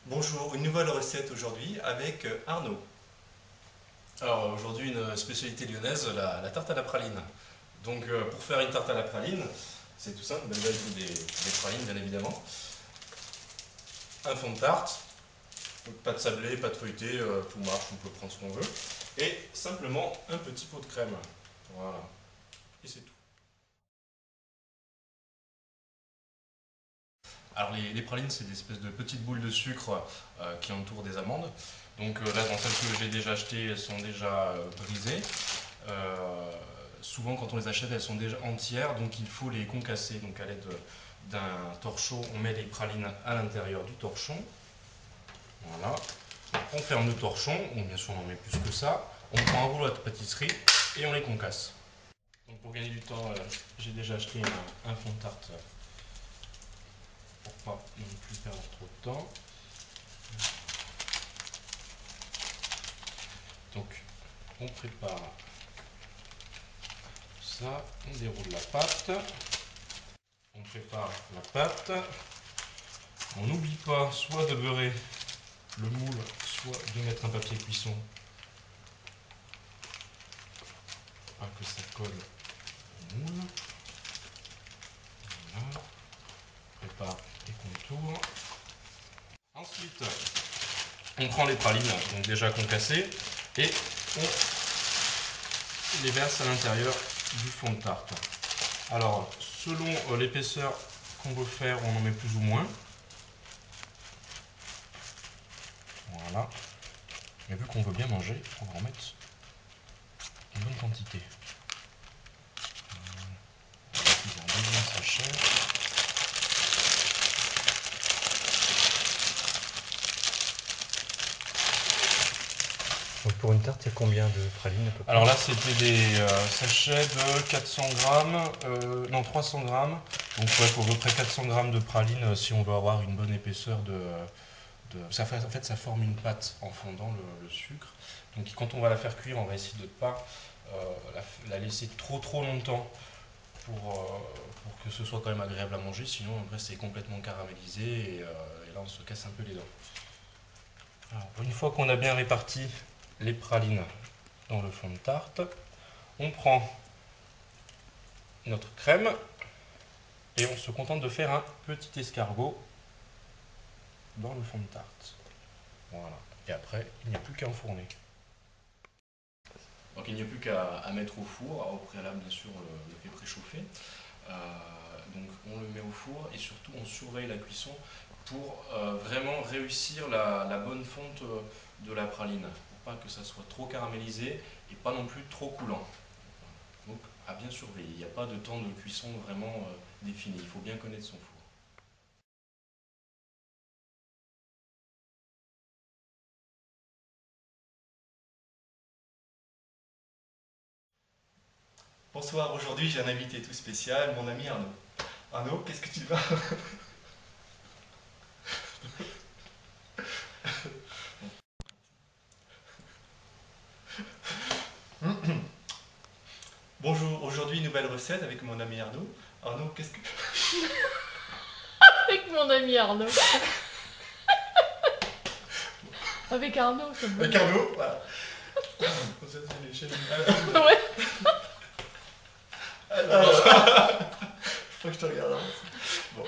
Bonjour, une nouvelle recette aujourd'hui avec Arnaud. Alors aujourd'hui une spécialité lyonnaise, la tarte à la praline. Donc pour faire une tarte à la praline, c'est tout simple, déjà il faut des pralines bien évidemment. Un fond de tarte, pâte sablée, pâte feuilletée, tout marche, on peut prendre ce qu'on veut. Et simplement un petit pot de crème. Voilà. Et c'est tout. Alors les pralines, c'est des espèces de petites boules de sucre qui entourent des amandes. Donc là, dans celles que j'ai déjà achetées, elles sont déjà brisées. Souvent, quand on les achète, elles sont déjà entières, donc il faut les concasser. Donc à l'aide d'un torchon, on met les pralines à l'intérieur du torchon. Voilà. On ferme le torchon, bon, bien sûr on en met plus que ça. On prend un rouleau de pâtisserie et on les concasse. Donc pour gagner du temps, j'ai déjà acheté un fond de tarte pour pas non plus perdre trop de temps. Donc on prépare ça, on déroule la pâte, on prépare la pâte, on n'oublie pas soit de beurrer le moule, soit de mettre un papier cuisson pour pas que ça colle au moule. Voilà. On prépare les contours. Ensuite, on prend les pralines, donc déjà concassées, et on les verse à l'intérieur du fond de tarte. Alors, selon l'épaisseur qu'on veut faire, on en met plus ou moins. Voilà. Mais vu qu'on veut bien manger, on va en mettre une bonne quantité. Un deuxième sachet. Donc pour une tarte, il y a combien de pralines à peu près? Alors là, c'était des sachets de 400 grammes, non 300 grammes. Donc il faut à peu près 400 grammes de pralines si on veut avoir une bonne épaisseur en fait, ça forme une pâte en fondant le sucre. Donc quand on va la faire cuire, on va essayer de ne pas la laisser trop longtemps pour que ce soit quand même agréable à manger. Sinon, après, c'est complètement caramélisé et là, on se casse un peu les dents. Alors, une fois qu'on a bien réparti les pralines dans le fond de tarte, on prend notre crème et on se contente de faire un petit escargot dans le fond de tarte. Voilà. Et après, il n'y a plus qu'à enfourner. Donc il n'y a plus qu'à mettre au four, au préalable bien sûr on le fait préchauffer. Donc on le met au four et surtout on surveille la cuisson pour vraiment réussir la bonne fonte de la praline, pour pas que ça soit trop caramélisé et pas non plus trop coulant. Donc à bien surveiller, il n'y a pas de temps de cuisson vraiment défini, il faut bien connaître son four. Bonsoir, aujourd'hui j'ai un invité tout spécial, mon ami Arnaud. Arnaud, qu'est-ce que tu vas? Bonjour, aujourd'hui nouvelle recette avec mon ami Arnaud. Arnaud, qu'est-ce que... Avec mon ami Arnaud. Avec Arnaud, ça me Avec Arnaud, voilà. Ouais. Alors, faut que je te regarde avant. Bon.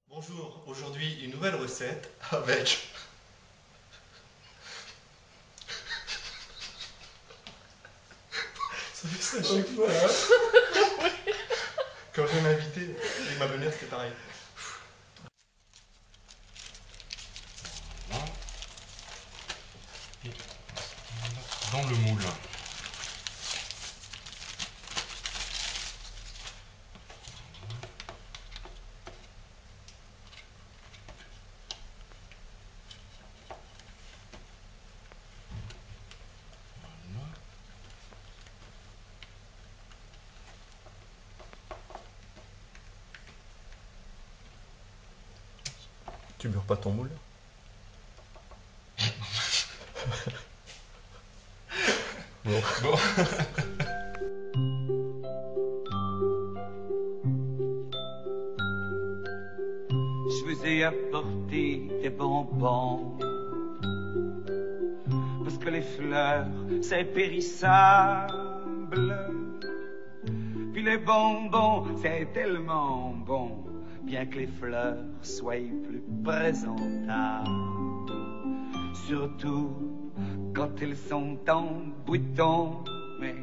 Bonjour, aujourd'hui une nouvelle recette avec... Ça fait ça à chaque fois, hein. Quand j'ai un invité, avec ma belle-mère, c'était pareil. Voilà. Et dans le moule. Voilà. Tu beurres pas ton moule? Bon. apporté des bonbons. Parce que les fleurs, c'est périssable. Puis les bonbons, c'est tellement bon, bien que les fleurs soient plus présentables. Surtout quand elles sont en bouton, mais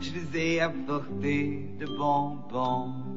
je les ai apportés de bonbons.